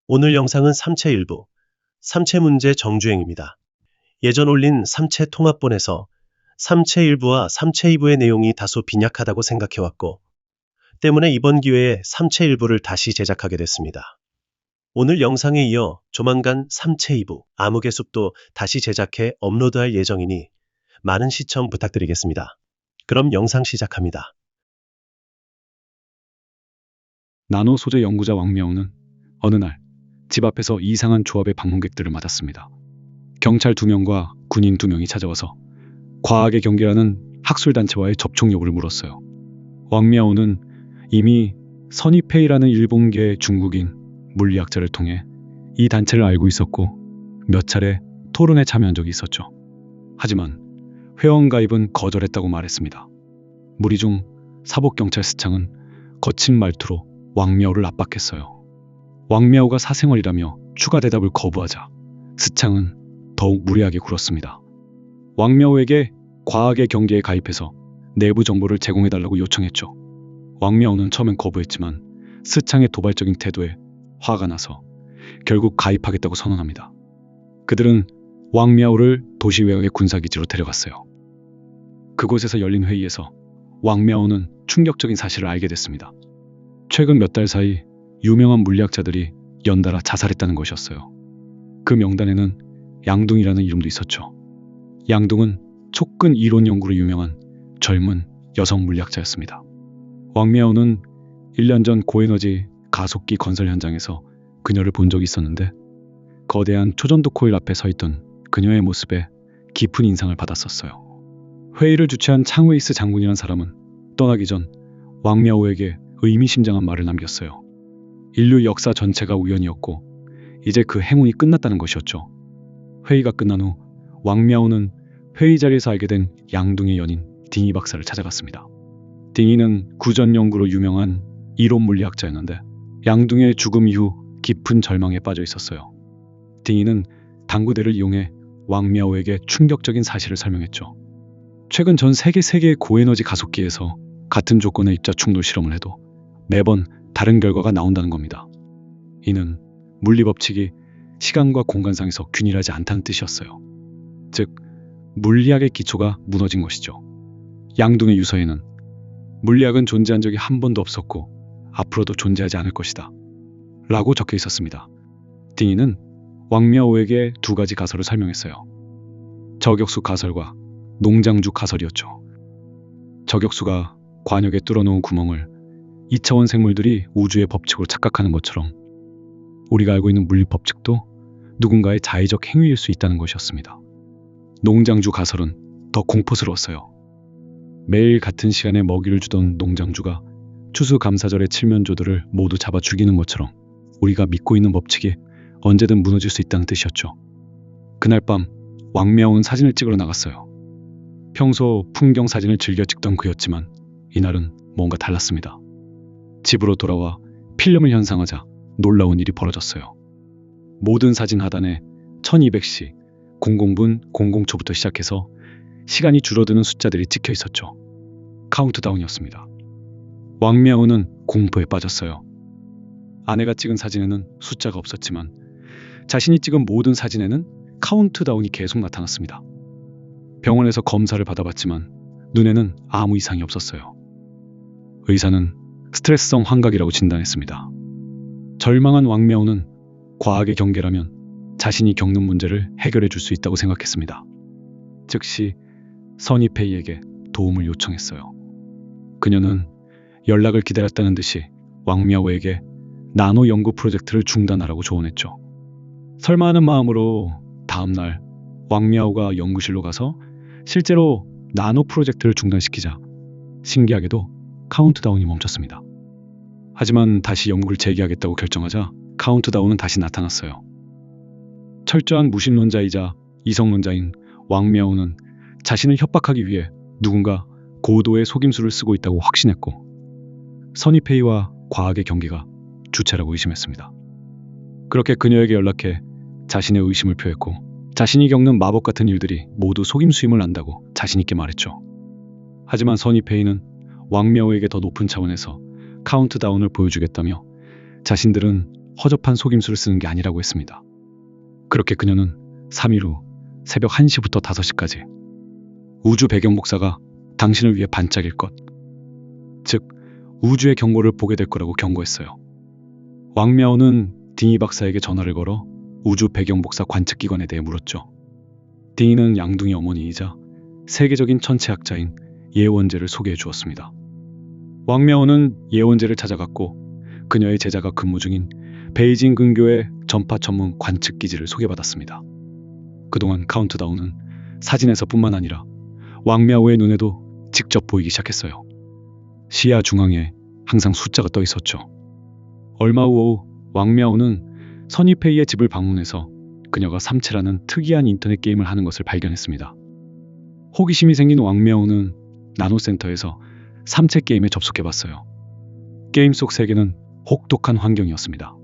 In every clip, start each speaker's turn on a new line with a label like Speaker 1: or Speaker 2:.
Speaker 1: 오늘 영상은 삼체 일부, 삼체 문제 정주행입니다. 예전 올린 삼체 통합본에서 삼체 일부와 삼체 이부의 내용이 다소 빈약하다고 생각해왔고, 때문에 이번 기회에 삼체 일부를 다시 제작하게 됐습니다. 오늘 영상에 이어 조만간 삼체 이부, 암흑의 숲도 다시 제작해 업로드할 예정이니 많은 시청 부탁드리겠습니다. 그럼 영상 시작합니다.
Speaker 2: 나노 소재 연구자 왕명우는 어느 날 집 앞에서 이상한 조합의 방문객들을 맞았습니다. 경찰 2명과 군인 2명이 찾아와서 과학의 경계라는 학술단체와의 접촉 여부를 물었어요. 왕명우는 이미 선이페이라는 일본계 중국인 물리학자를 통해 이 단체를 알고 있었고 몇 차례 토론에 참여한 적이 있었죠. 하지만 회원 가입은 거절했다고 말했습니다. 무리 중 사복경찰 스창은 거친 말투로 왕명우를 압박했어요. 왕명우가 사생활이라며 추가 대답을 거부하자 스창은 더욱 무리하게 굴었습니다. 왕명우에게 과학의 경계에 가입해서 내부 정보를 제공해달라고 요청했죠. 왕명우는 처음엔 거부했지만 스창의 도발적인 태도에 화가 나서 결국 가입하겠다고 선언합니다. 그들은 왕명우를 도시 외곽의 군사기지로 데려갔어요. 그곳에서 열린 회의에서 왕명우는 충격적인 사실을 알게 됐습니다. 최근 몇 달 사이 유명한 물리학자들이 연달아 자살했다는 것이었어요. 그 명단에는 양둥이라는 이름도 있었죠. 양둥은 촉근 이론 연구로 유명한 젊은 여성 물리학자였습니다. 왕명우는 1년 전 고에너지 가속기 건설 현장에서 그녀를 본 적이 있었는데 거대한 초전도 코일 앞에 서 있던 그녀의 모습에 깊은 인상을 받았었어요. 회의를 주최한 창웨이스 장군이라는 사람은 떠나기 전 왕명우에게 의미심장한 말을 남겼어요. 인류 역사 전체가 우연이었고 이제 그 행운이 끝났다는 것이었죠. 회의가 끝난 후 왕명우는 회의 자리에서 알게 된 양둥의 연인 딩이 박사를 찾아갔습니다. 딩이는 구전 연구로 유명한 이론 물리학자였는데 양둥의 죽음 이후 깊은 절망에 빠져 있었어요. 딩이는 당구대를 이용해 왕명우에게 충격적인 사실을 설명했죠. 최근 전 세계 3개의 고에너지 가속기에서 같은 조건의 입자 충돌 실험을 해도 매번 다른 결과가 나온다는 겁니다. 이는 물리 법칙이 시간과 공간상에서 균일하지 않다는 뜻이었어요. 즉, 물리학의 기초가 무너진 것이죠. 양둥의 유서에는 물리학은 존재한 적이 한 번도 없었고 앞으로도 존재하지 않을 것이다 라고 적혀 있었습니다. 딩이는 왕명우에게 2가지 가설을 설명했어요. 저격수 가설과 농장주 가설이었죠. 저격수가 관역에 뚫어놓은 구멍을 2차원 생물들이 우주의 법칙으로 착각하는 것처럼 우리가 알고 있는 물리 법칙도 누군가의 자의적 행위일 수 있다는 것이었습니다. 농장주 가설은 더 공포스러웠어요. 매일 같은 시간에 먹이를 주던 농장주가 추수감사절의 칠면조들을 모두 잡아 죽이는 것처럼 우리가 믿고 있는 법칙이 언제든 무너질 수 있다는 뜻이었죠. 그날 밤 왕명우는 사진을 찍으러 나갔어요. 평소 풍경 사진을 즐겨 찍던 그였지만 이날은 뭔가 달랐습니다. 집으로 돌아와 필름을 현상하자 놀라운 일이 벌어졌어요. 모든 사진 하단에 1200시, 00분, 00초부터 시작해서 시간이 줄어드는 숫자들이 찍혀 있었죠. 카운트다운이었습니다. 왕명우는 공포에 빠졌어요. 아내가 찍은 사진에는 숫자가 없었지만 자신이 찍은 모든 사진에는 카운트다운이 계속 나타났습니다. 병원에서 검사를 받아봤지만 눈에는 아무 이상이 없었어요. 의사는 스트레스성 환각이라고 진단했습니다. 절망한 왕명우는 과학의 경계라면 자신이 겪는 문제를 해결해 줄 수 있다고 생각했습니다. 즉시 선이페이에게 도움을 요청했어요. 그녀는 연락을 기다렸다는 듯이 왕명우에게 나노 연구 프로젝트를 중단하라고 조언했죠. 설마 하는 마음으로 다음날 왕명우가 연구실로 가서 실제로 나노 프로젝트를 중단시키자 신기하게도 카운트다운이 멈췄습니다. 하지만 다시 연구를 재개하겠다고 결정하자 카운트다운은 다시 나타났어요. 철저한 무신론자이자 이성론자인 왕명우는 자신을 협박하기 위해 누군가 고도의 속임수를 쓰고 있다고 확신했고 선이페이와 과학의 경계가 주체라고 의심했습니다. 그렇게 그녀에게 연락해 자신의 의심을 표했고 자신이 겪는 마법 같은 일들이 모두 속임수임을 안다고 자신 있게 말했죠. 하지만 선이페이는 왕명우에게 더 높은 차원에서 카운트다운을 보여주겠다며 자신들은 허접한 속임수를 쓰는 게 아니라고 했습니다. 그렇게 그녀는 3일 후 새벽 1시부터 5시까지 우주 배경 복사가 당신을 위해 반짝일 것, 즉 우주의 경고를 보게 될 거라고 경고했어요. 왕미아오는 딩이 박사에게 전화를 걸어 우주 배경 복사 관측기관에 대해 물었죠. 딩이는 양둥이 어머니이자 세계적인 천체학자인 예원제를 소개해 주었습니다. 왕미아오는 예원제를 찾아갔고 그녀의 제자가 근무 중인 베이징 근교의 전파 전문 관측기지를 소개받았습니다. 그동안 카운트다운은 사진에서뿐만 아니라 왕미아오의 눈에도 직접 보이기 시작했어요. 시야 중앙에 항상 숫자가 떠 있었죠. 얼마 후 오후 왕미아오는 선이페이의 집을 방문해서 그녀가 삼체라는 특이한 인터넷 게임을 하는 것을 발견했습니다. 호기심이 생긴 왕미아오는 나노센터에서 삼체 게임에 접속해봤어요. 게임 속 세계는 혹독한 환경이었습니다.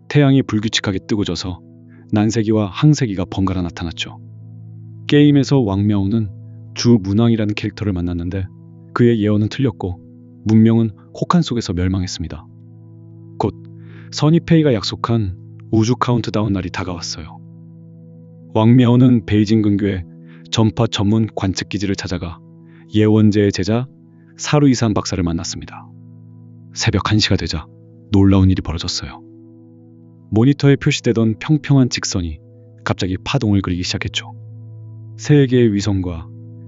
Speaker 2: 태양이 불규칙하게 뜨고 져서 난세기와 항세기가 번갈아 나타났죠. 게임에서 왕미아오는 주 문왕이라는 캐릭터를 만났는데 그의 예언은 틀렸고 문명은 혹한 속에서 멸망했습니다. 곧 선이페이가 약속한 우주 카운트다운 날이 다가왔어요. 왕미아오는 베이징 근교의 전파 전문 관측기지를 찾아가 예원제의 제자 사루이산 박사를 만났습니다. 새벽 1시가 되자 놀라운 일이 벌어졌어요. 모니터에 표시되던 평평한 직선이 갑자기 파동을 그리기 시작했죠. 세 개의 위성과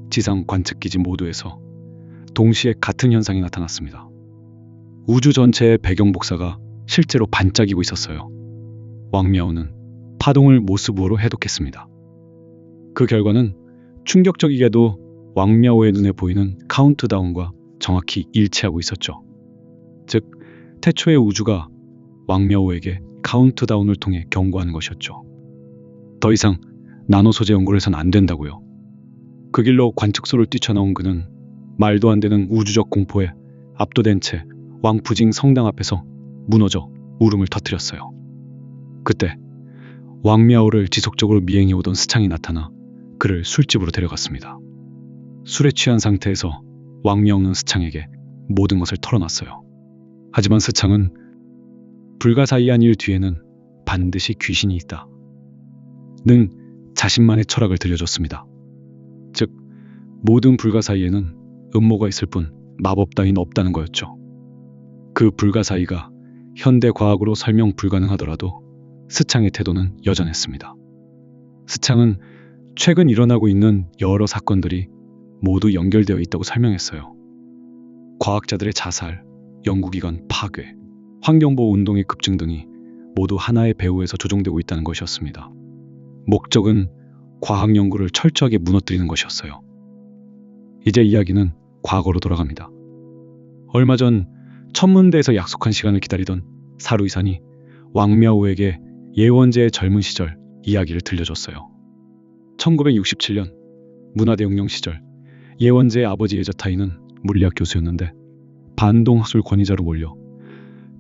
Speaker 2: 지상 관측기지 모두에서 동시에 같은 현상이 나타났습니다. 우주 전체의 배경 복사가 실제로 반짝이고 있었어요. 왕미아오는 파동을 모스부호로 해독했습니다. 그 결과는 충격적이게도 왕미아오의 눈에 보이는 카운트다운과 정확히 일치하고 있었죠. 즉, 태초의 우주가 왕미아오에게 카운트다운을 통해 경고하는 것이었죠. 더 이상 나노 소재 연구를 해서는 안 된다고요. 그 길로 관측소를 뛰쳐나온 그는 말도 안 되는 우주적 공포에 압도된 채 왕푸징 성당 앞에서 무너져 울음을 터뜨렸어요. 그때 왕미아오를 지속적으로 미행해오던 스창이 나타나 그를 술집으로 데려갔습니다. 술에 취한 상태에서 왕미아오는 스창에게 모든 것을 털어놨어요. 하지만 스창은 불가사의한 일 뒤에는 반드시 귀신이 있다 는 자신만의 철학을 들려줬습니다. 즉, 모든 불가사의에는 음모가 있을 뿐 마법 따윈 없다는 거였죠. 그 불가사의가 현대 과학으로 설명 불가능하더라도 스창의 태도는 여전했습니다. 스창은 최근 일어나고 있는 여러 사건들이 모두 연결되어 있다고 설명했어요. 과학자들의 자살, 연구기관 파괴, 환경보호 운동의 급증 등이 모두 하나의 배후에서 조종되고 있다는 것이었습니다. 목적은 과학 연구를 철저하게 무너뜨리는 것이었어요. 이제 이야기는 과거로 돌아갑니다. 얼마 전 천문대에서 약속한 시간을 기다리던 사루이산이 왕미아오에게 예원제의 젊은 시절 이야기를 들려줬어요. 1967년 문화대혁명 시절 예원제의 아버지 예저타이는 물리학 교수였는데 반동학술 권위자로 몰려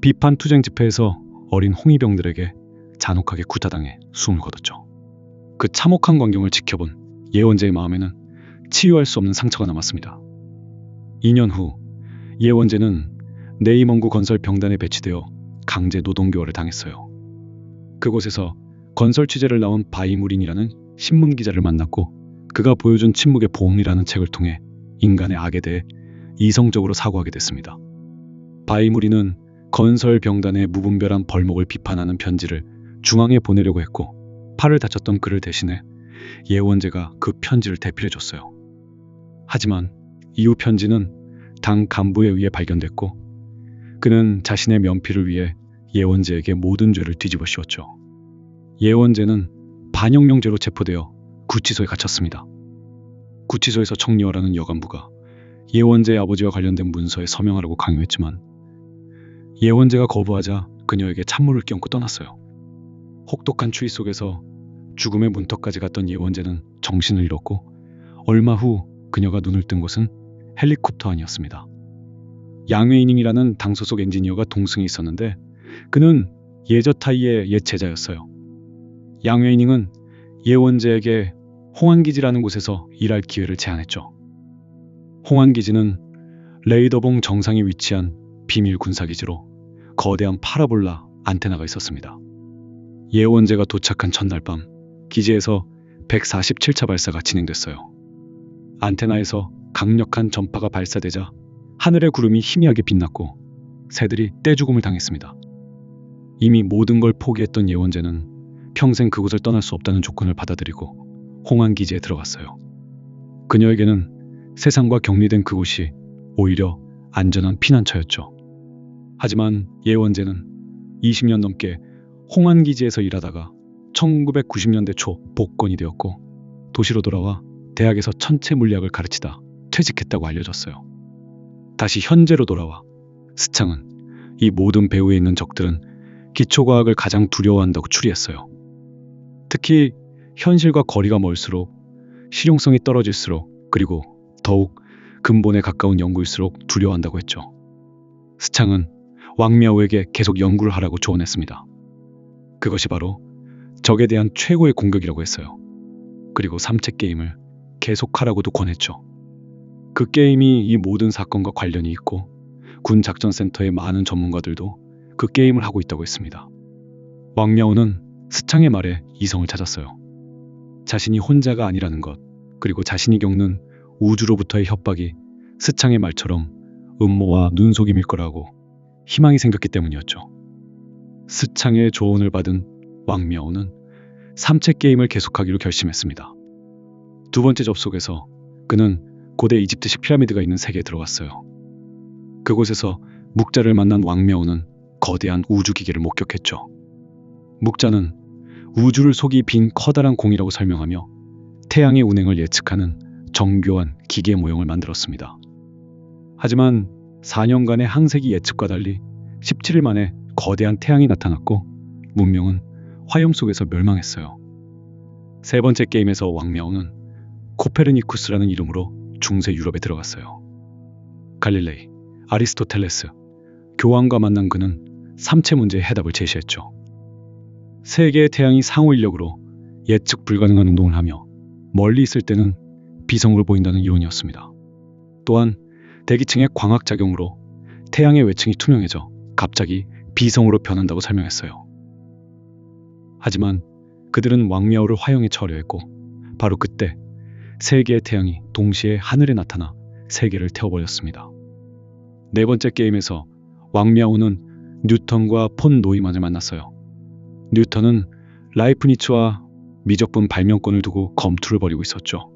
Speaker 2: 비판 투쟁 집회에서 어린 홍위병들에게 잔혹하게 구타당해 숨을 거뒀죠. 그 참혹한 광경을 지켜본 예원제의 마음에는 치유할 수 없는 상처가 남았습니다. 2년 후 예원제는 네이먼구 건설 병단에 배치되어 강제 노동교화를 당했어요. 그곳에서 건설 취재를 나온 바이무린이라는 신문 기자를 만났고 그가 보여준 침묵의 보응이라는 책을 통해 인간의 악에 대해 이성적으로 사고하게 됐습니다. 바이무린은 건설 병단의 무분별한 벌목을 비판하는 편지를 중앙에 보내려고 했고 팔을 다쳤던 그를 대신해 예원제가 그 편지를 대필해줬어요. 하지만 이후 편지는 당 간부에 의해 발견됐고 그는 자신의 면피를 위해 예원제에게 모든 죄를 뒤집어 씌웠죠. 예원제는 반혁명죄로 체포되어 구치소에 갇혔습니다. 구치소에서 청리어라는 여간부가 예원제의 아버지와 관련된 문서에 서명하라고 강요했지만 예원제가 거부하자 그녀에게 찬물을 끼얹고 떠났어요. 혹독한 추위 속에서 죽음의 문턱까지 갔던 예원제는 정신을 잃었고 얼마 후 그녀가 눈을 뜬 곳은 헬리콥터 안이었습니다. 양웨이닝이라는 당 소속 엔지니어가 동승에 있었는데 그는 예저타이의 옛 제자였어요. 양웨이닝은 예원제에게 홍안기지라는 곳에서 일할 기회를 제안했죠. 홍안기지는 레이더봉 정상에 위치한 비밀 군사기지로 거대한 파라볼라 안테나가 있었습니다. 예원제가 도착한 첫날 밤 기지에서 147차 발사가 진행됐어요. 안테나에서 강력한 전파가 발사되자 하늘의 구름이 희미하게 빛났고 새들이 떼죽음을 당했습니다. 이미 모든 걸 포기했던 예원제는 평생 그곳을 떠날 수 없다는 조건을 받아들이고 홍안 기지에 들어갔어요. 그녀에게는 세상과 격리된 그곳이 오히려 안전한 피난처였죠. 하지만 예원제는 20년 넘게 홍안 기지에서 일하다가 1990년대 초 복권이 되었고 도시로 돌아와 대학에서 천체 물리학을 가르치다 퇴직했다고 알려졌어요. 다시 현재로 돌아와 스창은 이 모든 배후에 있는 적들은 기초과학을 가장 두려워한다고 추리했어요. 특히 현실과 거리가 멀수록 실용성이 떨어질수록 그리고 더욱 근본에 가까운 연구일수록 두려워한다고 했죠. 스창은 왕미아오에게 계속 연구를 하라고 조언했습니다. 그것이 바로 적에 대한 최고의 공격이라고 했어요. 그리고 삼체 게임을 계속하라고도 권했죠. 그 게임이 이 모든 사건과 관련이 있고 군 작전센터의 많은 전문가들도 그 게임을 하고 있다고 했습니다. 왕미아오는 스창의 말에 이성을 찾았어요. 자신이 혼자가 아니라는 것, 그리고 자신이 겪는 우주로부터의 협박이 스창의 말처럼 음모와 눈속임일 거라고 희망이 생겼기 때문이었죠. 스창의 조언을 받은 왕미아오는 삼체 게임을 계속하기로 결심했습니다. 두 번째 접속에서 그는 고대 이집트식 피라미드가 있는 세계에 들어갔어요. 그곳에서 묵자를 만난 왕미아오는 거대한 우주기계를 목격했죠. 묵자는 우주를 속이 빈 커다란 공이라고 설명하며 태양의 운행을 예측하는 정교한 기계 모형을 만들었습니다. 하지만 4년간의 항세기 예측과 달리 17일 만에 거대한 태양이 나타났고 문명은 화염 속에서 멸망했어요. 세 번째 게임에서 왕미아오는 코페르니쿠스라는 이름으로 중세 유럽에 들어갔어요. 갈릴레이, 아리스토텔레스, 교황과 만난 그는 삼체 문제의 해답을 제시했죠. 세 개의 태양이 상호 인력으로 예측 불가능한 운동을 하며 멀리 있을 때는 비성으로 보인다는 이론이었습니다. 또한 대기층의 광학작용으로 태양의 외층이 투명해져 갑자기 비성으로 변한다고 설명했어요. 하지만 그들은 왕미아오를 화형에 처리했고 바로 그때 세 개의 태양이 동시에 하늘에 나타나 세계를 태워버렸습니다. 네 번째 게임에서 왕미아오는 뉴턴과 폰 노이만을 만났어요. 뉴턴은 라이프니츠와 미적분 발명권을 두고 검투를 벌이고 있었죠.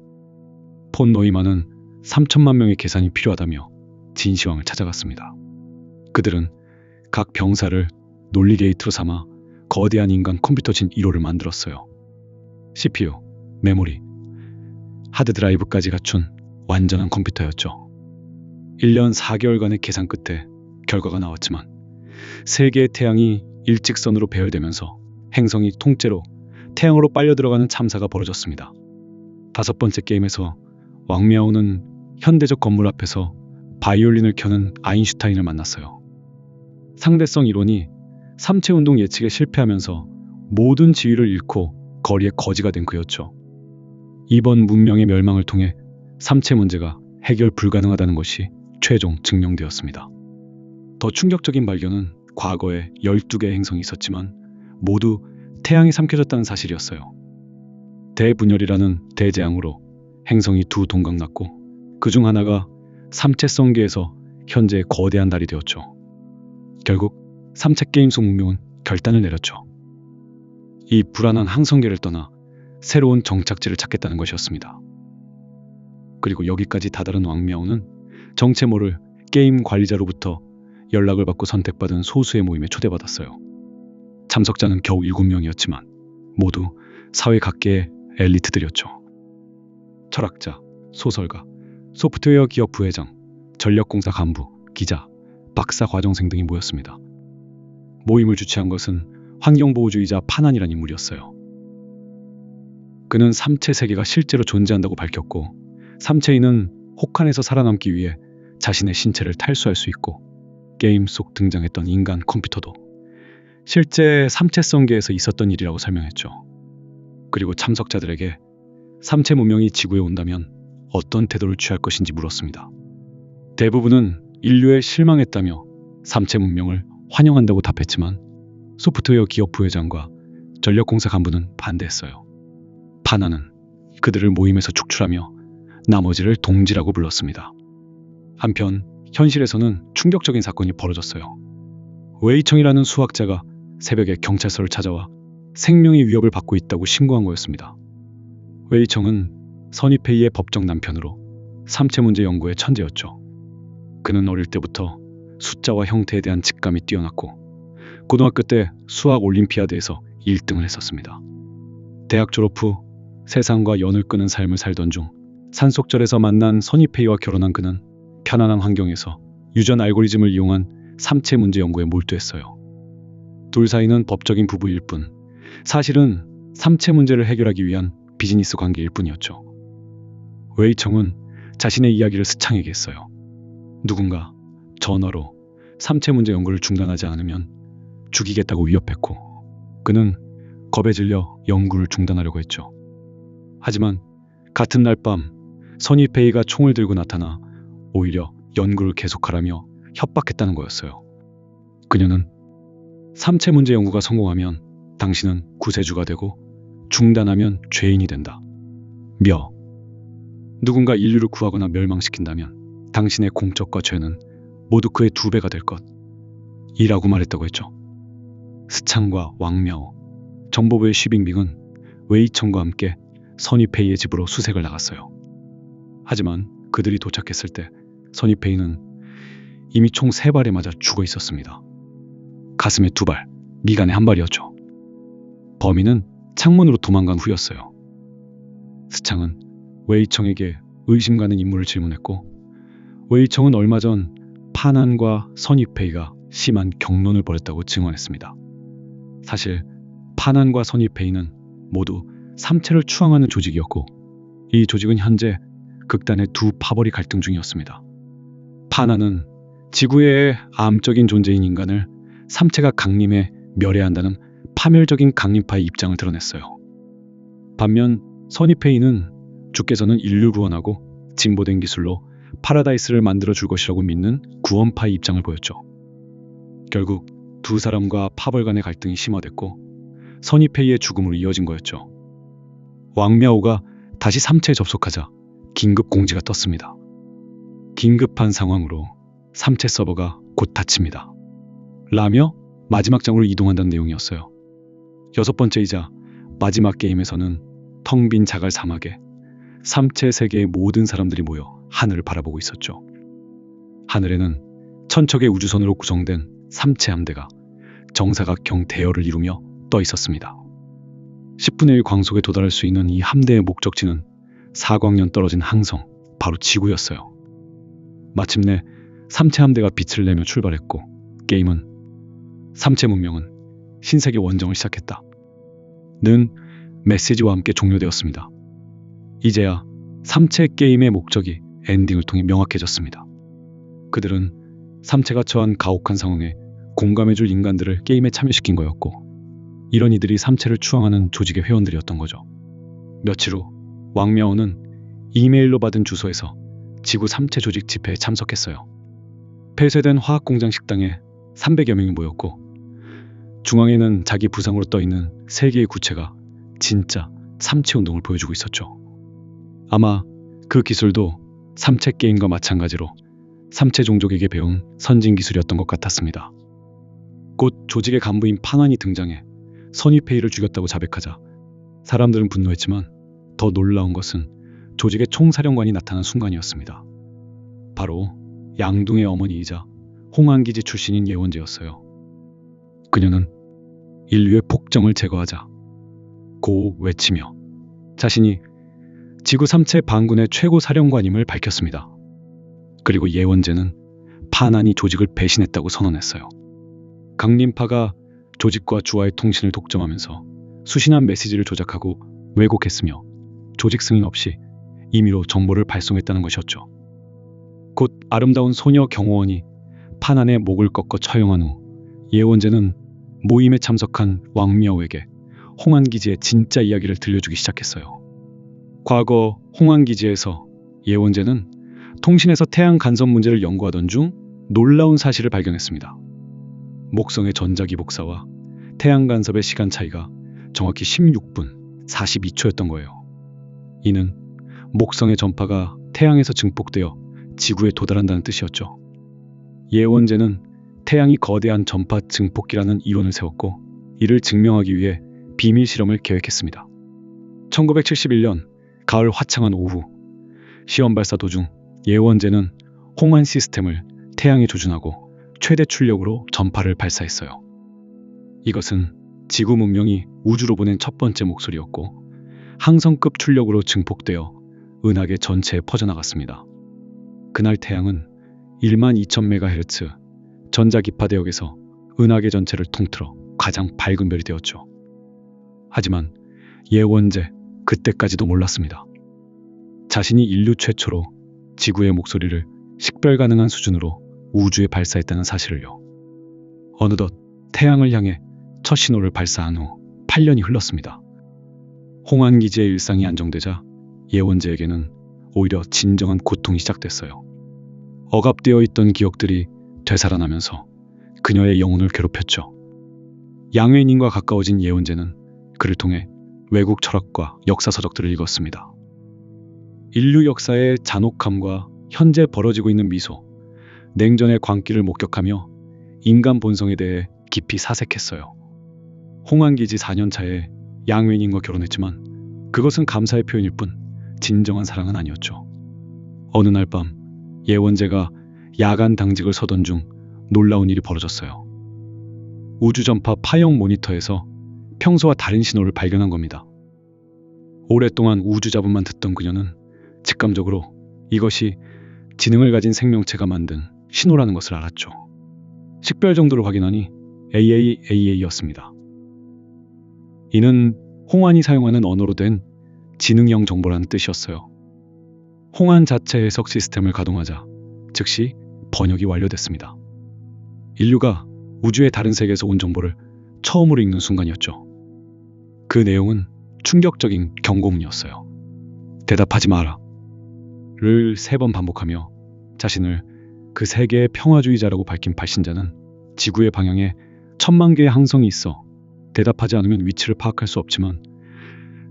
Speaker 2: 폰 노이만은 3천만 명의 계산이 필요하다며 진시황을 찾아갔습니다. 그들은 각 병사를 논리 게이트로 삼아 거대한 인간 컴퓨터 진 1호를 만들었어요. CPU, 메모리, 하드드라이브까지 갖춘 완전한 컴퓨터였죠. 1년 4개월간의 계산 끝에 결과가 나왔지만 세 개의 태양이 일직선으로 배열되면서 행성이 통째로 태양으로 빨려 들어가는 참사가 벌어졌습니다. 다섯 번째 게임에서 왕미아오는 현대적 건물 앞에서 바이올린을 켜는 아인슈타인을 만났어요. 상대성 이론이 삼체 운동 예측에 실패하면서 모든 지위를 잃고 거리의 거지가 된 그였죠. 이번 문명의 멸망을 통해 삼체 문제가 해결 불가능하다는 것이 최종 증명되었습니다. 더 충격적인 발견은 과거에 12개의 행성이 있었지만 모두 태양이 삼켜졌다는 사실이었어요. 대분열이라는 대재앙으로 행성이 두 동강났고 그중 하나가 삼체성계에서 현재의 거대한 달이 되었죠. 결국 삼체 게임 속 문명은 결단을 내렸죠. 이 불안한 항성계를 떠나 새로운 정착지를 찾겠다는 것이었습니다. 그리고 여기까지 다다른 왕미아오는 정체 모를 게임 관리자로부터 연락을 받고 선택받은 소수의 모임에 초대받았어요. 참석자는 겨우 7명이었지만 모두 사회 각계의 엘리트들이었죠. 철학자, 소설가, 소프트웨어 기업 부회장, 전력공사 간부, 기자, 박사 과정생 등이 모였습니다. 모임을 주최한 것은 환경보호주의자 파난이라는 인물이었어요. 그는 삼체 세계가 실제로 존재한다고 밝혔고 삼체인은 혹한에서 살아남기 위해 자신의 신체를 탈수할 수 있고 게임 속 등장했던 인간 컴퓨터도 실제 삼체성계에서 있었던 일이라고 설명했죠. 그리고 참석자들에게 삼체 문명이 지구에 온다면 어떤 태도를 취할 것인지 물었습니다. 대부분은 인류에 실망했다며 삼체 문명을 환영한다고 답했지만 소프트웨어 기업 부회장과 전력공사 간부는 반대했어요. 파나는 그들을 모임에서 축출하며 나머지를 동지라고 불렀습니다. 한편 현실에서는 충격적인 사건이 벌어졌어요. 웨이청이라는 수학자가 새벽에 경찰서를 찾아와 생명의 위협을 받고 있다고 신고한 거였습니다. 웨이청은 선이페이의 법적 남편으로 삼체 문제 연구의 천재였죠. 그는 어릴 때부터 숫자와 형태에 대한 직감이 뛰어났고 고등학교 때 수학 올림피아드에서 1등을 했었습니다. 대학 졸업 후 세상과 연을 끄는 삶을 살던 중 산속절에서 만난 선이페이와 결혼한 그는 편안한 환경에서 유전 알고리즘을 이용한 삼체 문제 연구에 몰두했어요. 둘 사이는 법적인 부부일 뿐 사실은 삼체 문제를 해결하기 위한 비즈니스 관계일 뿐이었죠. 웨이청은 자신의 이야기를 스창에게 했어요. 누군가 전화로 삼체 문제 연구를 중단하지 않으면 죽이겠다고 위협했고 그는 겁에 질려 연구를 중단하려고 했죠. 하지만 같은 날 밤 선이페이가 총을 들고 나타나 오히려 연구를 계속하라며 협박했다는 거였어요. 그녀는 삼체 문제 연구가 성공하면 당신은 구세주가 되고 중단하면 죄인이 된다. 누군가 인류를 구하거나 멸망시킨다면 당신의 공적과 죄는 모두 그의 2배가 될 것. 이라고 말했다고 했죠. 스창과 왕мя오, 정보부의 쉬빙빙은 웨이청과 함께 선이페이의 집으로 수색을 나갔어요. 하지만 그들이 도착했을 때 선이페이는 이미 총 3발에 맞아 죽어 있었습니다. 가슴에 2발, 미간에 1발이었죠. 범인은 창문으로 도망간 후였어요. 스창은 웨이청에게 의심 가는 인물을 질문했고 웨이청은 얼마 전 파난과 선이페이가 심한 경론을 벌였다고 증언했습니다. 사실 파난과 선이페이는 모두 삼체를 추앙하는 조직이었고 이 조직은 현재 극단의 2 파벌이 갈등 중이었습니다. 파난은 지구의 암적인 존재인 인간을 삼체가 강림해 멸해한다는 파멸적인 강림파의 입장을 드러냈어요. 반면 선이페이는 주께서는 인류를 구원하고 진보된 기술로 파라다이스를 만들어줄 것이라고 믿는 구원파의 입장을 보였죠. 결국 2 사람과 파벌 간의 갈등이 심화됐고 선이페이의 죽음으로 이어진 거였죠. 왕мя오가 다시 삼체에 접속하자 긴급 공지가 떴습니다. 긴급한 상황으로 삼체 서버가 곧 닫힙니다. 라며 마지막 장으로 이동한다는 내용이었어요. 6번째이자 마지막 게임에서는 텅 빈 자갈 사막에 삼체 세계의 모든 사람들이 모여 하늘을 바라보고 있었죠. 하늘에는 천척의 우주선으로 구성된 삼체 함대가 정사각형 대열을 이루며 떠 있었습니다. 10분의 1 광속에 도달할 수 있는 이 함대의 목적지는 4광년 떨어진 항성, 바로 지구였어요. 마침내 삼체 함대가 빛을 내며 출발했고 게임은 삼체 문명은 신세계 원정을 시작했다. 는 메시지와 함께 종료되었습니다. 이제야 삼체 게임의 목적이 엔딩을 통해 명확해졌습니다. 그들은 삼체가 처한 가혹한 상황에 공감해줄 인간들을 게임에 참여시킨 거였고 이런 이들이 삼체를 추앙하는 조직의 회원들이었던 거죠. 며칠 후 왕мя오는 이메일로 받은 주소에서 지구 삼체 조직 집회에 참석했어요. 폐쇄된 화학공장 식당에 300여 명이 모였고 중앙에는 자기 부상으로 떠있는 3개의 구체가 진짜 삼체 운동을 보여주고 있었죠. 아마 그 기술도 삼체 게임과 마찬가지로 삼체 종족에게 배운 선진 기술이었던 것 같았습니다. 곧 조직의 간부인 파난이 등장해 선이페이를 죽였다고 자백하자 사람들은 분노했지만 더 놀라운 것은 조직의 총사령관이 나타난 순간이었습니다. 바로 양둥의 어머니이자 홍안기지 출신인 예원제였어요. 그녀는 인류의 폭정을 제거하자 고 외치며 자신이 지구 삼체 반군의 최고 사령관임을 밝혔습니다. 그리고 예원제는 파난이 조직을 배신했다고 선언했어요. 강림파가 조직과 주와의 통신을 독점하면서 수신한 메시지를 조작하고 왜곡했으며 조직 승인 없이 임의로 정보를 발송했다는 것이었죠. 곧 아름다운 소녀 경호원이 파난의 목을 꺾어 처형한 후 예원제는 모임에 참석한 왕мя오에게 홍안기지의 진짜 이야기를 들려주기 시작했어요. 과거 홍안기지에서 예원제는 통신에서 태양 간섭 문제를 연구하던 중 놀라운 사실을 발견했습니다. 목성의 전자기복사와 태양 간섭의 시간 차이가 정확히 16분 42초였던 거예요. 이는 목성의 전파가 태양에서 증폭되어 지구에 도달한다는 뜻이었죠. 예원제는 태양이 거대한 전파 증폭기라는 이론을 세웠고 이를 증명하기 위해 비밀 실험을 계획했습니다. 1971년 가을 화창한 오후 시험 발사 도중 예원제는 홍안 시스템을 태양에 조준하고 최대 출력으로 전파를 발사했어요. 이것은 지구 문명이 우주로 보낸 첫 번째 목소리였고 항성급 출력으로 증폭되어 은하계 전체에 퍼져나갔습니다. 그날 태양은 12,000MHz 전자기파대역에서 은하계 전체를 통틀어 가장 밝은 별이 되었죠. 하지만 예원제 그때까지도 몰랐습니다. 자신이 인류 최초로 지구의 목소리를 식별 가능한 수준으로 우주에 발사했다는 사실을요. 어느덧 태양을 향해 첫 신호를 발사한 후 8년이 흘렀습니다. 홍안 기지의 일상이 안정되자 예원제에게는 오히려 진정한 고통이 시작됐어요. 억압되어 있던 기억들이 되살아나면서 그녀의 영혼을 괴롭혔죠. 양회인과 가까워진 예원제는 그를 통해 외국 철학과 역사 서적들을 읽었습니다. 인류 역사의 잔혹함과 현재 벌어지고 있는 미소, 냉전의 광기를 목격하며 인간 본성에 대해 깊이 사색했어요. 홍안기지 4년 차에 양회인과 결혼했지만 그것은 감사의 표현일 뿐 진정한 사랑은 아니었죠. 어느 날 밤 예원제가 야간 당직을 서던 중 놀라운 일이 벌어졌어요. 우주전파 파형 모니터에서 평소와 다른 신호를 발견한 겁니다. 오랫동안 우주 잡음만 듣던 그녀는 직감적으로 이것이 지능을 가진 생명체가 만든 신호라는 것을 알았죠. 식별 정도를 확인하니 AAAA였습니다. 이는 홍안이 사용하는 언어로 된 지능형 정보라는 뜻이었어요. 홍안 자체 해석 시스템을 가동하자 즉시 번역이 완료됐습니다. 인류가 우주의 다른 세계에서 온 정보를 처음으로 읽는 순간이었죠. 그 내용은 충격적인 경고문이었어요. 대답하지 마라. 를 3번 반복하며 자신을 그 세계의 평화주의자라고 밝힌 발신자는 지구의 방향에 1000만 개의 항성이 있어 대답하지 않으면 위치를 파악할 수 없지만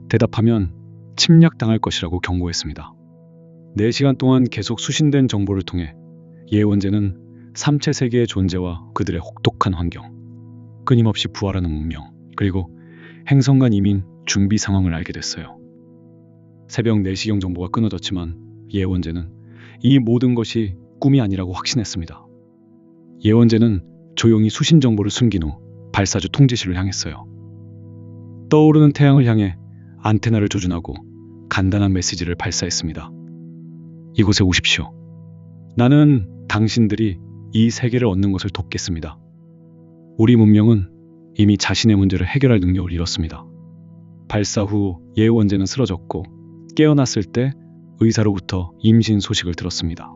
Speaker 2: 대답하면 침략당할 것이라고 경고했습니다. 4시간 동안 계속 수신된 정보를 통해 예원제는 삼체 세계의 존재와 그들의 혹독한 환경, 끊임없이 부활하는 문명, 그리고 행성 간 이민 준비 상황을 알게 됐어요. 새벽 4시경 정보가 끊어졌지만 예원제는 이 모든 것이 꿈이 아니라고 확신했습니다. 예원제는 조용히 수신 정보를 숨긴 후 발사주 통제실을 향했어요. 떠오르는 태양을 향해 안테나를 조준하고 간단한 메시지를 발사했습니다. 이곳에 오십시오. 나는 당신들이 이 세계를 얻는 것을 돕겠습니다. 우리 문명은 이미 자신의 문제를 해결할 능력을 잃었습니다. 발사 후 예원제는 쓰러졌고 깨어났을 때 의사로부터 임신 소식을 들었습니다.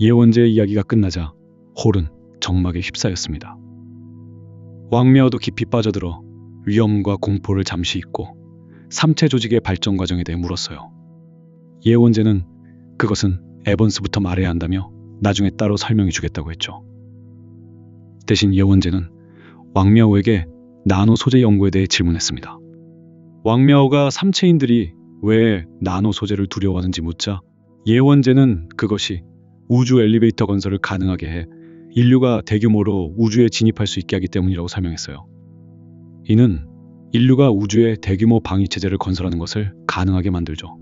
Speaker 2: 예원제의 이야기가 끝나자 홀은 정막에 휩싸였습니다. 왕미아오도 깊이 빠져들어 위험과 공포를 잠시 잊고 삼체 조직의 발전 과정에 대해 물었어요. 예원제는 그것은 에번스부터 말해야 한다며 나중에 따로 설명해 주겠다고 했죠. 대신 예원제는 왕미아오에게 나노 소재 연구에 대해 질문했습니다. 왕미아오가 삼체인들이 왜 나노 소재를 두려워하는지 묻자 예원제는 그것이 우주 엘리베이터 건설을 가능하게 해 인류가 대규모로 우주에 진입할 수 있게 하기 때문이라고 설명했어요. 이는 인류가 우주에 대규모 방위체제를 건설하는 것을 가능하게 만들죠.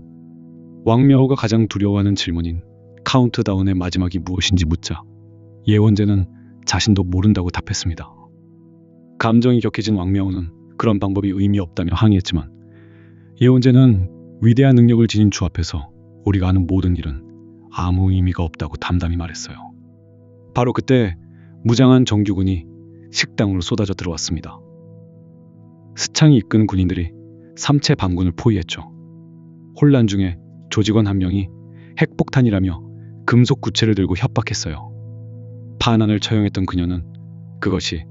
Speaker 2: 왕미아오가 가장 두려워하는 질문인 카운트다운의 마지막이 무엇인지 묻자 예원제는 자신도 모른다고 답했습니다. 감정이 격해진 왕미아오는 그런 방법이 의미 없다며 항의했지만 예원제는 위대한 능력을 지닌 주 앞에서 우리가 하는 모든 일은 아무 의미가 없다고 담담히 말했어요. 바로 그때 무장한 정규군이 식당으로 쏟아져 들어왔습니다. 스창이 이끈 군인들이 삼체 반군을 포위했죠. 혼란 중에 조직원 한 명이 핵폭탄이라며 금속 구체를 들고 협박했어요. 반환을 처형했던 그녀는 그것이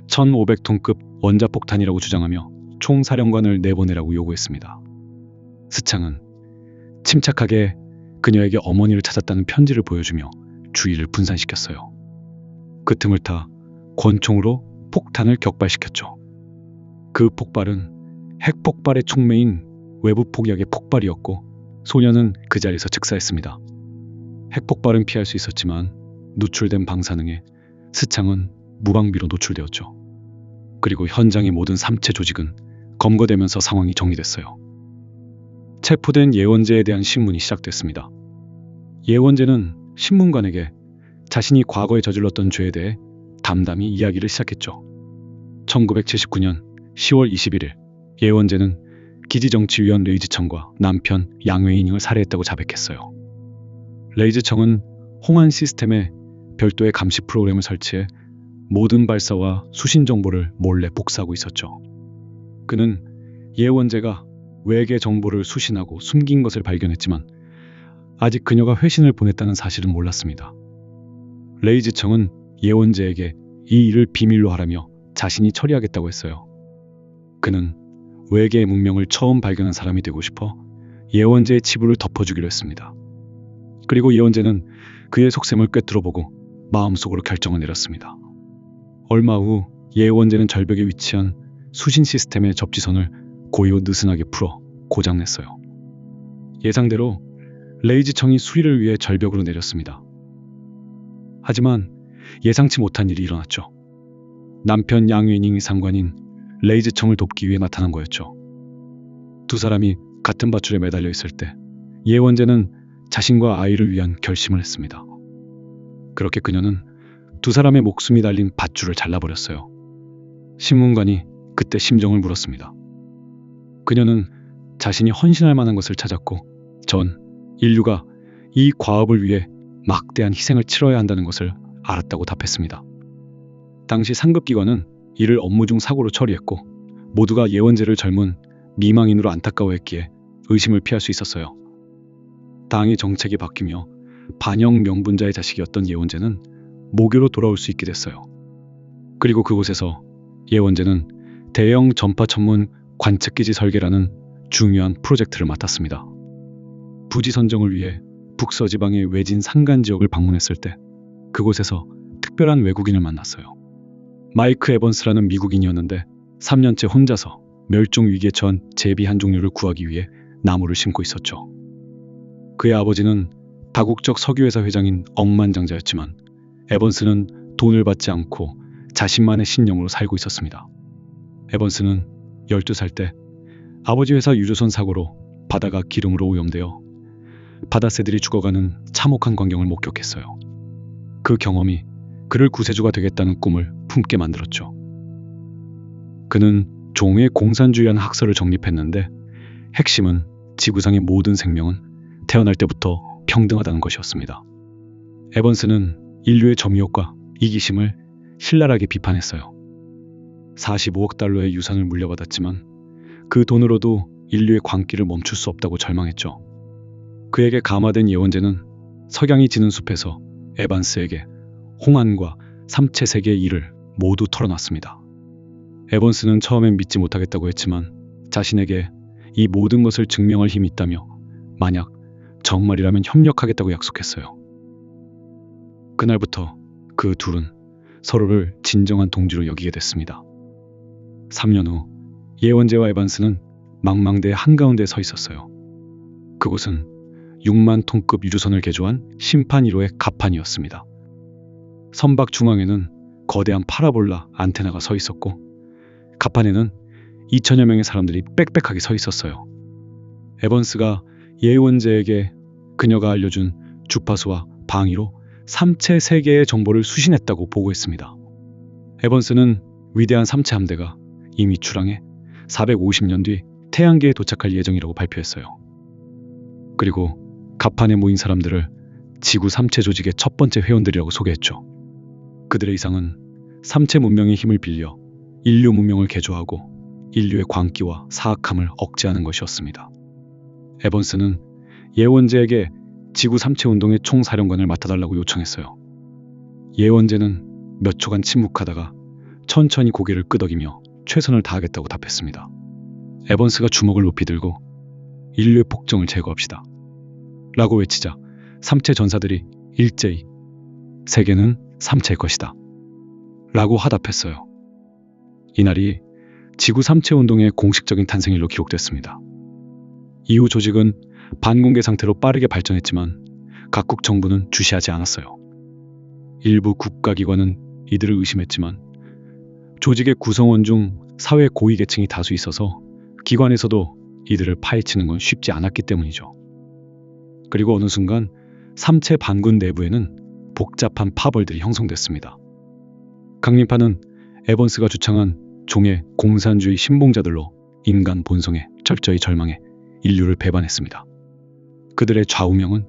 Speaker 2: 1500톤급 원자폭탄이라고 주장하며 총사령관을 내보내라고 요구했습니다. 스창은 침착하게 그녀에게 어머니를 찾았다는 편지를 보여주며 주의를 분산시켰어요. 그 틈을 타 권총으로 폭탄을 격발시켰죠. 그 폭발은 핵폭발의 촉매인 외부 폭약의 폭발이었고 소녀는 그 자리에서 즉사했습니다. 핵폭발은 피할 수 있었지만 누출된 방사능에 스창은 무방비로 노출되었죠. 그리고 현장의 모든 삼체 조직은 검거되면서 상황이 정리됐어요. 체포된 예원재에 대한 신문이 시작됐습니다. 예원재는 신문관에게 자신이 과거에 저질렀던 죄에 대해 담담히 이야기를 시작했죠. 1979년 10월 21일 예원재는 기지정치위원 레이즈청과 남편 양웨이닝을 살해했다고 자백했어요. 레이즈청은 홍안 시스템에 별도의 감시 프로그램을 설치해 모든 발사와 수신 정보를 몰래 복사하고 있었죠. 그는 예원재가 외계 정보를 수신하고 숨긴 것을 발견했지만 아직 그녀가 회신을 보냈다는 사실은 몰랐습니다. 레이즈청은 예원재에게 이 일을 비밀로 하라며 자신이 처리하겠다고 했어요. 그는 외계의 문명을 처음 발견한 사람이 되고 싶어 예원재의 치부를 덮어주기로 했습니다. 그리고 예원재는 그의 속셈을 꿰뚫어보고 마음속으로 결정을 내렸습니다. 얼마 후 예원재는 절벽에 위치한 수신 시스템의 접지선을 고요 느슨하게 풀어 고장냈어요. 예상대로 레이즈청이 수리를 위해 절벽으로 내렸습니다. 하지만 예상치 못한 일이 일어났죠. 남편 양웨이닝이 상관인 레이즈청을 돕기 위해 나타난 거였죠. 두 사람이 같은 밧줄에 매달려 있을 때 예원재는 자신과 아이를 위한 결심을 했습니다. 그렇게 그녀는 두 사람의 목숨이 달린 밧줄을 잘라버렸어요. 신문관이 그때 심정을 물었습니다. 그녀는 자신이 헌신할 만한 것을 찾았고 전 인류가 이 과업을 위해 막대한 희생을 치러야 한다는 것을 알았다고 답했습니다. 당시 상급기관은 이를 업무 중 사고로 처리했고 모두가 예원재를 젊은 미망인으로 안타까워했기에 의심을 피할 수 있었어요. 당의 정책이 바뀌며 반영 명분자의 자식이었던 예원재는 모교로 돌아올 수 있게 됐어요. 그리고 그곳에서 예원재는 대형 전파 천문 관측기지 설계라는 중요한 프로젝트를 맡았습니다. 부지 선정을 위해 북서지방의 외진 산간 지역을 방문했을 때 그곳에서 특별한 외국인을 만났어요. 마이크 에번스라는 미국인이었는데 3년째 혼자서 멸종 위기에 처한 제비 한 종류를 구하기 위해 나무를 심고 있었죠. 그의 아버지는 다국적 석유회사 회장인 억만장자였지만 에번스는 돈을 받지 않고 자신만의 신념으로 살고 있었습니다. 에번스는 12살 때 아버지 회사 유조선 사고로 바다가 기름으로 오염되어 바다새들이 죽어가는 참혹한 광경을 목격했어요. 그 경험이 그를 구세주가 되겠다는 꿈을 품게 만들었죠. 그는 종의 공산주의라는 학설을 정립했는데 핵심은 지구상의 모든 생명은 태어날 때부터 평등하다는 것이었습니다. 에번스는 인류의 점유욕과 이기심을 신랄하게 비판했어요. 45억 달러의 유산을 물려받았지만 그 돈으로도 인류의 광기를 멈출 수 없다고 절망했죠. 그에게 감화된 예원재는 석양이 지는 숲에서 에반스에게 홍안과 삼체 세계의 일을 모두 털어놨습니다. 에번스는 처음엔 믿지 못하겠다고 했지만 자신에게 이 모든 것을 증명할 힘이 있다며 만약 정말이라면 협력하겠다고 약속했어요. 그날부터 그 둘은 서로를 진정한 동지로 여기게 됐습니다. 3년 후 예원재와 에반스는 망망대해 한가운데 서 있었어요. 그곳은 6만 톤급 유조선을 개조한 심판 1호의 갑판이었습니다. 선박 중앙에는 거대한 파라볼라 안테나가 서 있었고 갑판에는 2천여 명의 사람들이 빽빽하게 서 있었어요. 에번스가 예원재에게 그녀가 알려준 주파수와 방위로 삼체 세계의 정보를 수신했다고 보고했습니다. 에번스는 위대한 삼체 함대가 이미 출항해 450년 뒤 태양계에 도착할 예정이라고 발표했어요. 그리고 갑판에 모인 사람들을 지구 삼체 조직의 첫 번째 회원들이라고 소개했죠. 그들의 이상은 삼체 문명의 힘을 빌려 인류 문명을 개조하고 인류의 광기와 사악함을 억제하는 것이었습니다. 에번스는 예원재에게 지구 삼체 운동의 총사령관을 맡아달라고 요청했어요. 예원재는 몇 초간 침묵하다가 천천히 고개를 끄덕이며 최선을 다하겠다고 답했습니다. 에번스가 주먹을 높이 들고 인류의 폭정을 제거합시다 라고 외치자 삼체 전사들이 일제히 세계는 삼체의 것이다 라고 화답했어요. 이날이 지구 삼체 운동의 공식적인 탄생일로 기록됐습니다. 이후 조직은 반공개 상태로 빠르게 발전했지만 각국 정부는 주시하지 않았어요. 일부 국가기관은 이들을 의심했지만 조직의 구성원 중 사회 고위 계층이 다수 있어서 기관에서도 이들을 파헤치는 건 쉽지 않았기 때문이죠. 그리고 어느 순간 삼체 반군 내부에는 복잡한 파벌들이 형성됐습니다. 강림파는 에번스가 주창한 종의 공산주의 신봉자들로 인간 본성에 철저히 절망해 인류를 배반했습니다. 그들의 좌우명은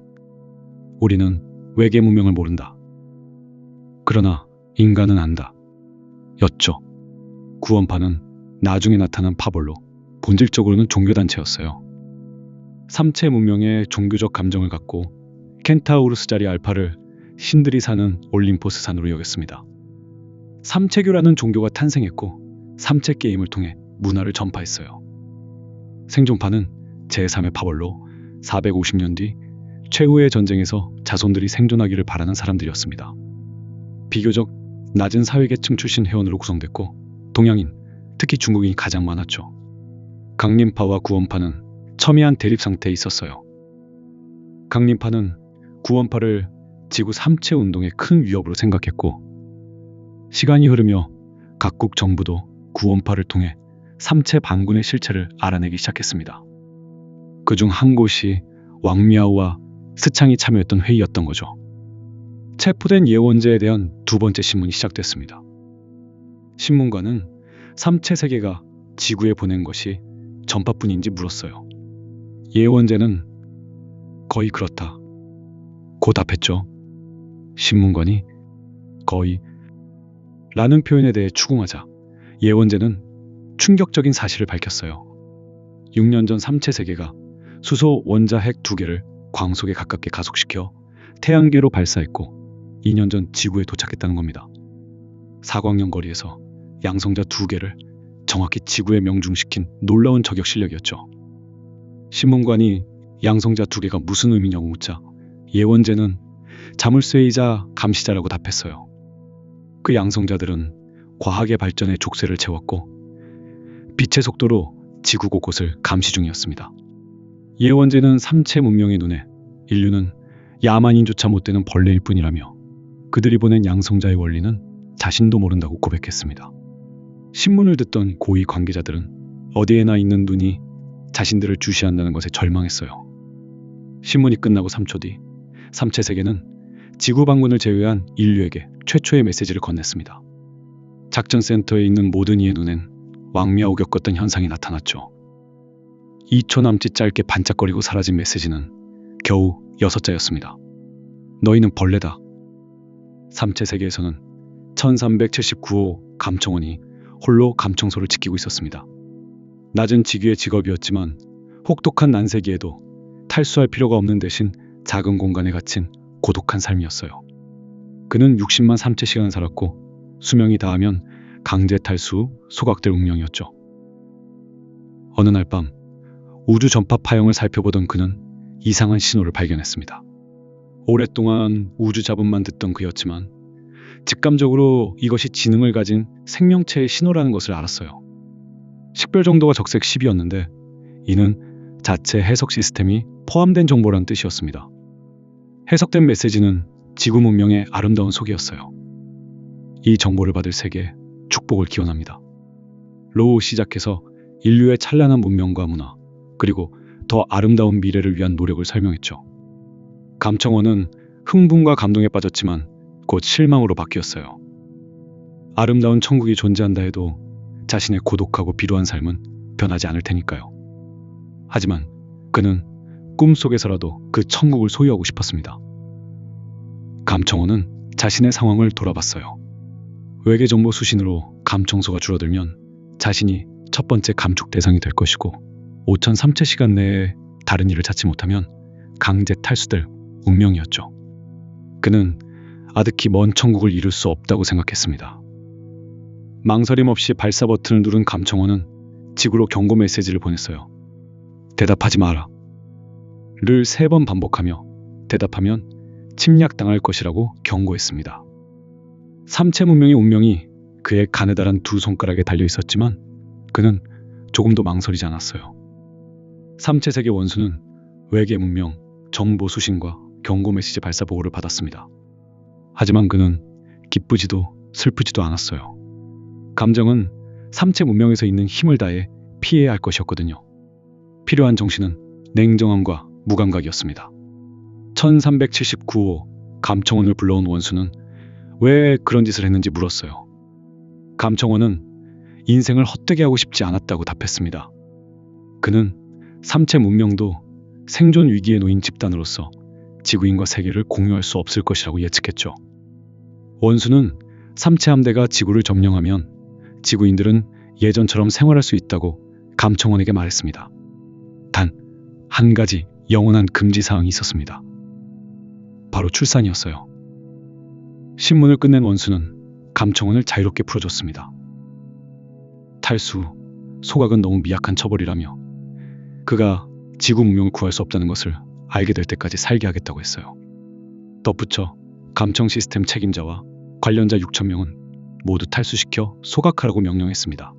Speaker 2: 우리는 외계 문명을 모른다. 그러나 인간은 안다. 였죠. 구원파는 나중에 나타난 파벌로 본질적으로는 종교단체였어요. 삼체 문명에 종교적 감정을 갖고 켄타우루스 자리 알파를 신들이 사는 올림포스 산으로 여겼습니다. 삼체교라는 종교가 탄생했고 삼체 게임을 통해 문화를 전파했어요. 생존파는 제3의 파벌로 450년 뒤 최후의 전쟁에서 자손들이 생존하기를 바라는 사람들이었습니다. 비교적 낮은 사회계층 출신 회원으로 구성됐고 동양인, 특히 중국인이 가장 많았죠. 강림파와 구원파는 첨예한 대립 상태에 있었어요. 강림파는 구원파를 지구 삼체 운동의 큰 위협으로 생각했고 시간이 흐르며 각국 정부도 구원파를 통해 삼체 반군의 실체를 알아내기 시작했습니다. 그중 한 곳이 왕미아우와 스창이 참여했던 회의였던 거죠. 체포된 예원제에 대한 두 번째 신문이 시작됐습니다. 신문과는 삼체 세계가 지구에 보낸 것이 전파뿐인지 물었어요. 예원제는 거의 그렇다 고 답했죠. 신문관이 거의 라는 표현에 대해 추궁하자 예원제는 충격적인 사실을 밝혔어요. 6년 전 삼체 세계가 수소 원자 핵 2개를 광속에 가깝게 가속시켜 태양계로 발사했고 2년 전 지구에 도착했다는 겁니다. 사광년 거리에서 양성자 2개를 정확히 지구에 명중시킨 놀라운 저격 실력이었죠. 신문관이 양성자 2개가 무슨 의미냐고 묻자 예원제는 자물쇠이자 감시자라고 답했어요. 그 양성자들은 과학의 발전에 족쇄를 채웠고 빛의 속도로 지구 곳곳을 감시 중이었습니다. 예원제는 삼체 문명의 눈에 인류는 야만인조차 못 되는 벌레일 뿐이라며 그들이 보낸 양성자의 원리는 자신도 모른다고 고백했습니다. 신문을 듣던 고위 관계자들은 어디에나 있는 눈이 자신들을 주시한다는 것에 절망했어요. 신문이 끝나고 3초 뒤 삼체 세계는 지구 반군을 제외한 인류에게 최초의 메시지를 건넸습니다. 작전센터에 있는 모든 이의 눈엔 왕미아우 겪었던 현상이 나타났죠. 2초 남짓 짧게 반짝거리고 사라진 메시지는 겨우 6자였습니다. 너희는 벌레다. 삼체 세계에서는 1379호 감청원이 홀로 감청소를 지키고 있었습니다. 낮은 직위의 직업이었지만 혹독한 난세기에도 탈수할 필요가 없는 대신 작은 공간에 갇힌 고독한 삶이었어요. 그는 60만 삼체 시간을 살았고 수명이 다하면 강제 탈수 후 소각될 운명이었죠. 어느 날 밤 우주 전파 파형을 살펴보던 그는 이상한 신호를 발견했습니다. 오랫동안 우주 잡음만 듣던 그였지만 직감적으로 이것이 지능을 가진 생명체의 신호라는 것을 알았어요. 식별 정도가 적색 10이었는데 이는 자체 해석 시스템이 포함된 정보라는 뜻이었습니다. 해석된 메시지는 지구 문명의 아름다운 소개였어요. 이 정보를 받을 세계에 축복을 기원합니다. 로 시작해서 인류의 찬란한 문명과 문화 그리고 더 아름다운 미래를 위한 노력을 설명했죠. 감청원은 흥분과 감동에 빠졌지만 곧 실망으로 바뀌었어요. 아름다운 천국이 존재한다 해도 자신의 고독하고 비루한 삶은 변하지 않을 테니까요. 하지만 그는 꿈속에서라도 그 천국을 소유하고 싶었습니다. 감청원은 자신의 상황을 돌아봤어요. 외계 정보 수신으로 감청소가 줄어들면 자신이 첫 번째 감축 대상이 될 것이고 5003체 시간 내에 다른 일을 찾지 못하면 강제 탈수될 운명이었죠. 그는 아득히 먼 천국을 이룰 수 없다고 생각했습니다. 망설임 없이 발사 버튼을 누른 감청원은 지구로 경고 메시지를 보냈어요. 대답하지 마라. 를 3번 반복하며 대답하면 침략당할 것이라고 경고했습니다. 삼체 문명의 운명이 그의 가느다란 두 손가락에 달려 있었지만 그는 조금도 망설이지 않았어요. 삼체 세계 원수는 외계 문명, 정보 수신과 경고 메시지 발사 보고를 받았습니다. 하지만 그는 기쁘지도 슬프지도 않았어요. 감정은 삼체 문명에서 있는 힘을 다해 피해야 할 것이었거든요. 필요한 정신은 냉정함과 무감각이었습니다. 1379호 감청원을 불러온 원수는 왜 그런 짓을 했는지 물었어요. 감청원은 인생을 헛되게 하고 싶지 않았다고 답했습니다. 그는 삼체 문명도 생존 위기에 놓인 집단으로서 지구인과 세계를 공유할 수 없을 것이라고 예측했죠. 원수는 삼체 함대가 지구를 점령하면 지구인들은 예전처럼 생활할 수 있다고 감청원에게 말했습니다. 단 한 가지 영원한 금지 사항이 있었습니다. 바로 출산이었어요. 신문을 끝낸 원수는 감청원을 자유롭게 풀어줬습니다. 탈수, 소각은 너무 미약한 처벌이라며 그가 지구 문명을 구할 수 없다는 것을 알게 될 때까지 살게 하겠다고 했어요. 덧붙여 감청 시스템 책임자와 관련자 6,000명은 모두 탈수시켜 소각하라고 명령했습니다.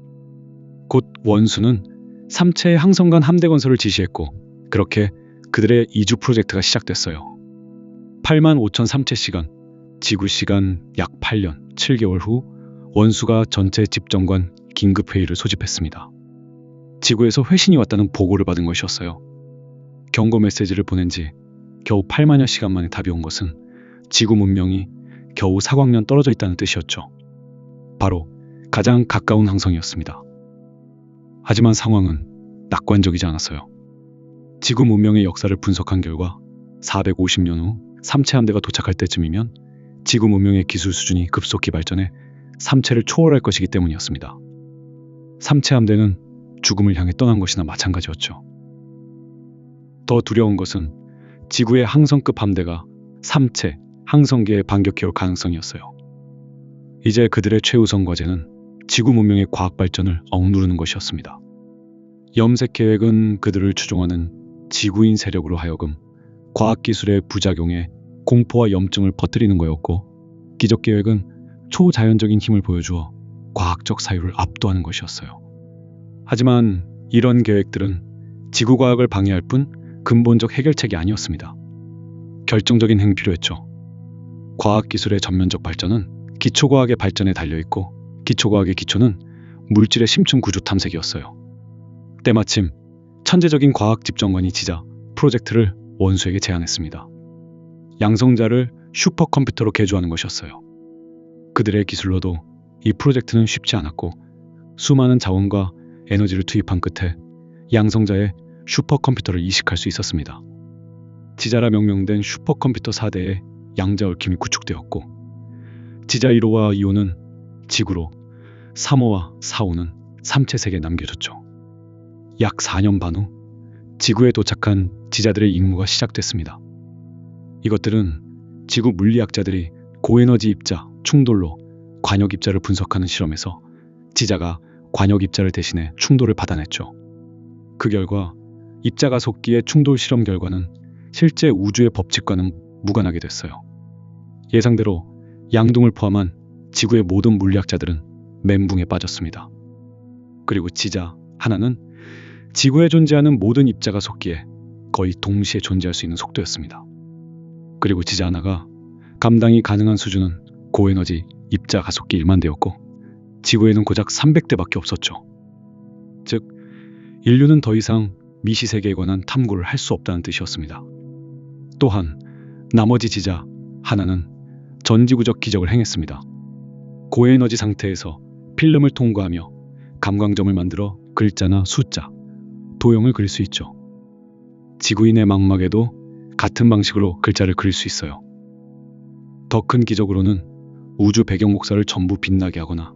Speaker 2: 곧 원수는 삼체의 항성간 함대 건설을 지시했고 그렇게 그들의 이주 프로젝트가 시작됐어요. 85,000 삼체 시간, 지구 시간 약 8년 7개월 후 원수가 전체 집정관 긴급회의를 소집했습니다. 지구에서 회신이 왔다는 보고를 받은 것이었어요. 경고 메시지를 보낸 지 겨우 8만여 시간 만에 답이 온 것은 지구 문명이 겨우 4광년 떨어져 있다는 뜻이었죠. 바로 가장 가까운 항성이었습니다. 하지만 상황은 낙관적이지 않았어요. 지구 문명의 역사를 분석한 결과 450년 후 삼체 함대가 도착할 때쯤이면 지구 문명의 기술 수준이 급속히 발전해 삼체를 초월할 것이기 때문이었습니다. 삼체 함대는 죽음을 향해 떠난 것이나 마찬가지였죠. 더 두려운 것은 지구의 항성급 함대가 삼체, 항성계에 반격해올 가능성이었어요. 이제 그들의 최우선 과제는 지구 문명의 과학 발전을 억누르는 것이었습니다. 염색 계획은 그들을 추종하는 지구인 세력으로 하여금 과학기술의 부작용에 공포와 염증을 퍼뜨리는 거였고 기적 계획은 초자연적인 힘을 보여주어 과학적 사유를 압도하는 것이었어요. 하지만 이런 계획들은 지구과학을 방해할 뿐 근본적 해결책이 아니었습니다. 결정적인 행이 필요했죠. 과학기술의 전면적 발전은 기초과학의 발전에 달려있고 기초과학의 기초는 물질의 심층 구조 탐색이었어요. 때마침 천재적인 과학 집정관이 지자 프로젝트를 원수에게 제안했습니다. 양성자를 슈퍼컴퓨터로 개조하는 것이었어요. 그들의 기술로도 이 프로젝트는 쉽지 않았고 수많은 자원과 에너지를 투입한 끝에 양성자의 슈퍼컴퓨터를 이식할 수 있었습니다. 지자라 명명된 슈퍼컴퓨터 4대의 양자 얽힘이 구축되었고 지자 1호와 2호는 지구로 3호와 4호는 삼체 세계에 남겨졌죠. 약 4년 반 후 지구에 도착한 지자들의 임무가 시작됐습니다. 이것들은 지구 물리학자들이 고에너지 입자, 충돌로 관역 입자를 분석하는 실험에서 지자가 관역 입자를 대신해 충돌을 받아냈죠. 그 결과 입자 가속기의 충돌 실험 결과는 실제 우주의 법칙과는 무관하게 됐어요. 예상대로 양둥을 포함한 지구의 모든 물리학자들은 멘붕에 빠졌습니다. 그리고 지자 하나는 지구에 존재하는 모든 입자 가속기에 거의 동시에 존재할 수 있는 속도였습니다. 그리고 지자 하나가 감당이 가능한 수준은 고에너지 입자 가속기 1만 대였고 지구에는 고작 300대밖에 없었죠. 즉 인류는 더 이상 미시세계에 관한 탐구를 할 수 없다는 뜻이었습니다. 또한 나머지 지자 하나는 전지구적 기적을 행했습니다. 고에너지 상태에서 필름을 통과하며 감광점을 만들어 글자나 숫자, 도형을 그릴 수 있죠. 지구인의 망막에도 같은 방식으로 글자를 그릴 수 있어요. 더 큰 기적으로는 우주 배경 목사를 전부 빛나게 하거나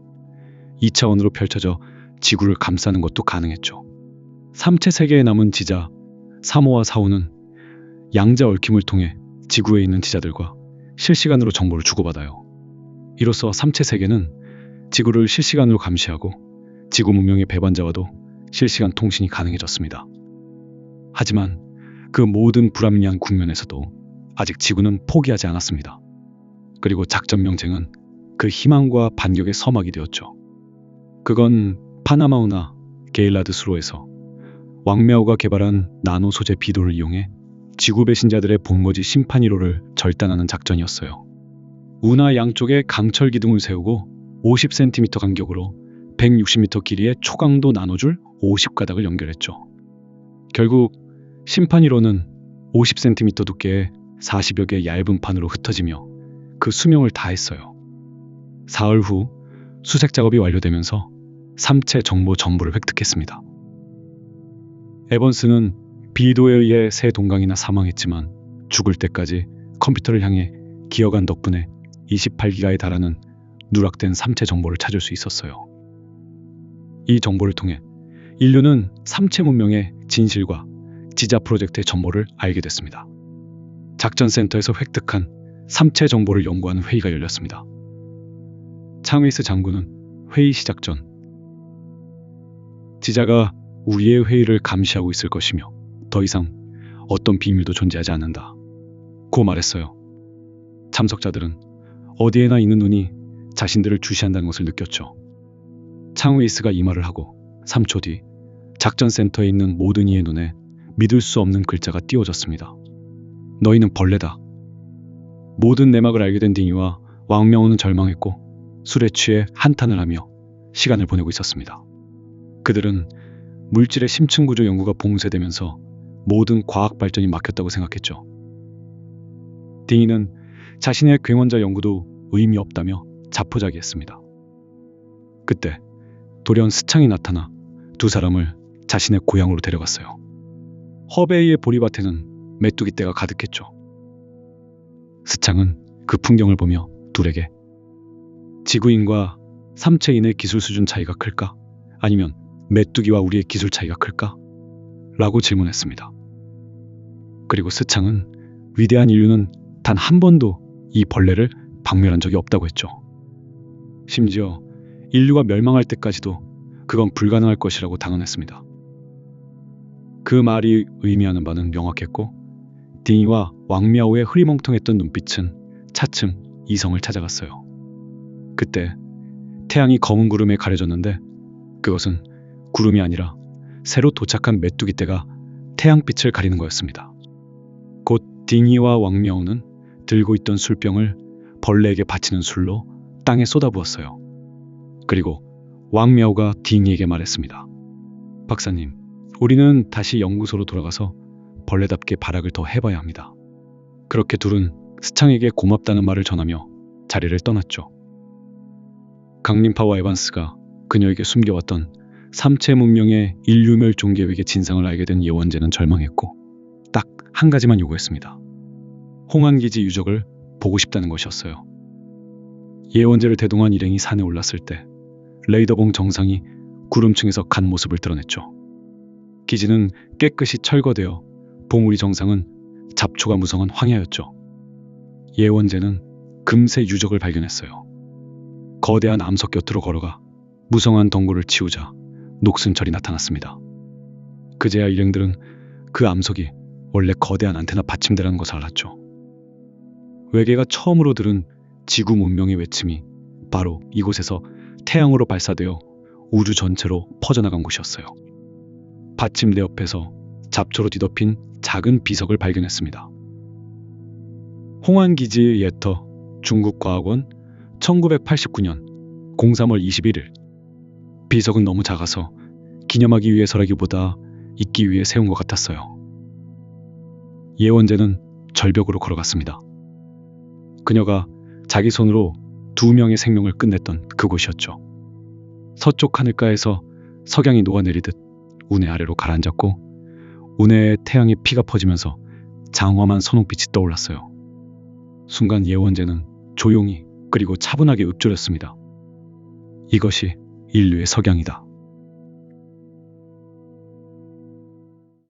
Speaker 2: 2차원으로 펼쳐져 지구를 감싸는 것도 가능했죠. 삼체 세계에 남은 지자 3호와 4호는 양자 얽힘을 통해 지구에 있는 지자들과 실시간으로 정보를 주고받아요. 이로써 삼체 세계는 지구를 실시간으로 감시하고 지구 문명의 배반자와도 실시간 통신이 가능해졌습니다. 하지만 그 모든 불합리한 국면에서도 아직 지구는 포기하지 않았습니다. 그리고 작전 명칭은 그 희망과 반격의 서막이 되었죠. 그건 파나마우나 게일라드 수로에서 왕мя오가 개발한 나노 소재 비도를 이용해 지구 배신자들의 본거지 심판 1호를 절단하는 작전이었어요. 운하 양쪽에 강철 기둥을 세우고 50cm 간격으로 160m 길이의 초강도 나노줄 50가닥을 연결했죠. 결국 심판 1호는 50cm 두께의 40여 개의 얇은 판으로 흩어지며 그 수명을 다했어요. 사흘 후 수색 작업이 완료되면서 삼체 정보 전부를 획득했습니다. 에번스는 비도에 의해 새 동강이나 사망했지만 죽을 때까지 컴퓨터를 향해 기어간 덕분에 28기가에 달하는 누락된 삼체 정보를 찾을 수 있었어요. 이 정보를 통해 인류는 삼체 문명의 진실과 지자 프로젝트의 전모를 알게 됐습니다. 작전센터에서 획득한 삼체 정보를 연구하는 회의가 열렸습니다. 창웨이스 장군은 회의 시작 전 지자가 우리의 회의를 감시하고 있을 것이며 더 이상 어떤 비밀도 존재하지 않는다 고 말했어요. 참석자들은 어디에나 있는 눈이 자신들을 주시한다는 것을 느꼈죠. 창웨이스가 이 말을 하고 3초 뒤 작전센터에 있는 모든 이의 눈에 믿을 수 없는 글자가 띄워졌습니다. 너희는 벌레다. 모든 내막을 알게 된 딩이와 왕명호는 절망했고 술에 취해 한탄을 하며 시간을 보내고 있었습니다. 그들은 물질의 심층구조 연구가 봉쇄되면서 모든 과학 발전이 막혔다고 생각했죠. 딩이는 자신의 굉원자 연구도 의미 없다며 자포자기했습니다. 그때 돌연 스창이 나타나 두 사람을 자신의 고향으로 데려갔어요. 허베이의 보리밭에는 메뚜기 떼가 가득했죠. 스창은 그 풍경을 보며 둘에게 지구인과 삼체인의 기술 수준 차이가 클까? 아니면 메뚜기와 우리의 기술 차이가 클까? 라고 질문했습니다. 그리고 스창은 위대한 인류는 단 한 번도 이 벌레를 박멸한 적이 없다고 했죠. 심지어 인류가 멸망할 때까지도 그건 불가능할 것이라고 단언했습니다. 그 말이 의미하는 바는 명확했고 딩이와 왕미아오의 흐리멍텅했던 눈빛은 차츰 이성을 찾아갔어요. 그때 태양이 검은 구름에 가려졌는데 그것은 구름이 아니라 새로 도착한 메뚜기 떼가 태양빛을 가리는 거였습니다. 곧 딩이와 왕미아오는 들고 있던 술병을 벌레에게 바치는 술로 땅에 쏟아부었어요. 그리고 왕미아오가 딩이에게 말했습니다. 박사님, 우리는 다시 연구소로 돌아가서 벌레답게 발악을 더 해봐야 합니다. 그렇게 둘은 스창에게 고맙다는 말을 전하며 자리를 떠났죠. 강림파와 에반스가 그녀에게 숨겨왔던 삼체 문명의 인류 멸종 계획의 진상을 알게 된 예원재는 절망했고 딱 한 가지만 요구했습니다. 홍안기지 유적을 보고 싶다는 것이었어요. 예원재를 대동한 일행이 산에 올랐을 때 레이더봉 정상이 구름층에서 간 모습을 드러냈죠. 기지는 깨끗이 철거되어 봉우리 정상은 잡초가 무성한 황야였죠. 예원재는 금세 유적을 발견했어요. 거대한 암석 곁으로 걸어가 무성한 덩굴을 치우자 녹슨철이 나타났습니다. 그제야 일행들은 그 암석이 원래 거대한 안테나 받침대라는 것을 알았죠. 외계가 처음으로 들은 지구 문명의 외침이 바로 이곳에서 태양으로 발사되어 우주 전체로 퍼져나간 곳이었어요. 받침대 옆에서 잡초로 뒤덮인 작은 비석을 발견했습니다. 홍안기지의 예터 중국과학원 1989년 03월 21일 비석은 너무 작아서 기념하기 위해서라기보다 잊기 위해 세운 것 같았어요. 예원재는 절벽으로 걸어갔습니다. 그녀가 자기 손으로 2명의 생명을 끝냈던 그곳이었죠. 서쪽 하늘가에서 석양이 녹아내리듯 운해 아래로 가라앉았고 운해에 태양의 피가 퍼지면서 장화만 선홍빛이 떠올랐어요. 순간 예원재는 조용히 그리고 차분하게 읊조렸습니다. 이것이 인류의 석양이다.